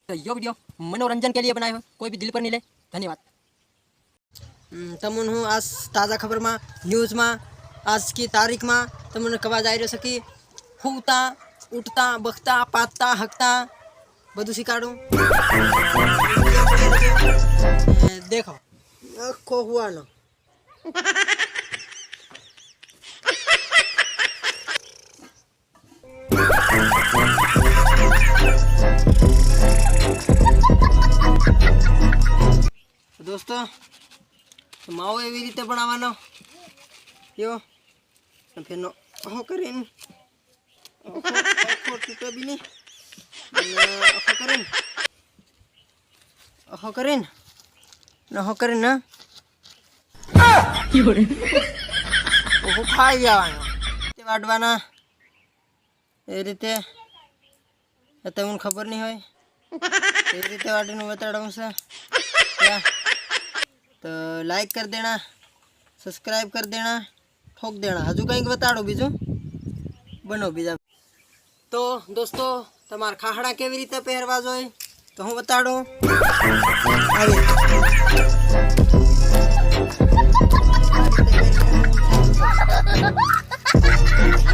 तो यो वीडियो मनोरंजन के लिए बनाए हो, कोई भी दिल पर नहीं ले। धन्यवाद। तमुन हूँ आज ताज़ा खबर में न्यूज़ में आज की तारीख में तमुने कवा जाई रह्यो छे कि हुता उठता बखता पाता हकता बधु शिकाड़ू देखो आखो हुआ न दोस्तों माવો એવી રીતે બનાવવાનો યો ફેરનો ઓહો કરીને ઓહો તૂટે બી નહીં ઓહો કરીને ઓહો ખાઈ જવાનો તે વાડવાના એ રીતે તમને ખબર નહીં હોય એ રીતે વાડીનું બતાડવું છે क्या? तो लाइक कर देना, सब्सक्राइब कर देना, ठोक देना। हजू कहीं बताड़ो बीजू बनो बीजा। तो दोस्तों तमार खाहड़ा केवी रीते पहरवा जोय तो हूँ बताड़ू।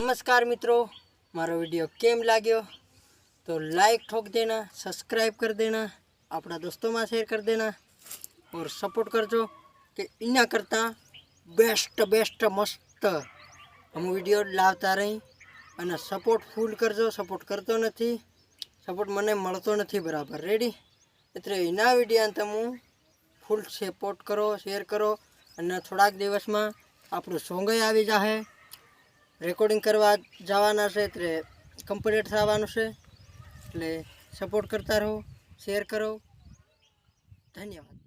नमस्कार मित्रों, मारो वीडियो केम लाग्यो तो लाइक ठोक देना, सब्सक्राइब कर देना, अपना दोस्तों में शेयर कर देना और सपोर्ट करजो कि इना करता बेस्ट मस्त हम वीडियो लावता रही अने सपोर्ट फूल करजो। सपोर्ट करतो नथी, सपोर्ट मने मळतो नथी बराबर रेडी एटले इना वीडियो तमु फूल सपोर्ट करो, शेयर करो अने थोड़ाक दिवस में आपणुं सोंग आवी जाहे। रेकॉर्डिंग करवा जवाना छे एटले कम्प्लीट थवानुं छे एटले सपोर्ट करता रहो, शेयर करो। धन्यवाद।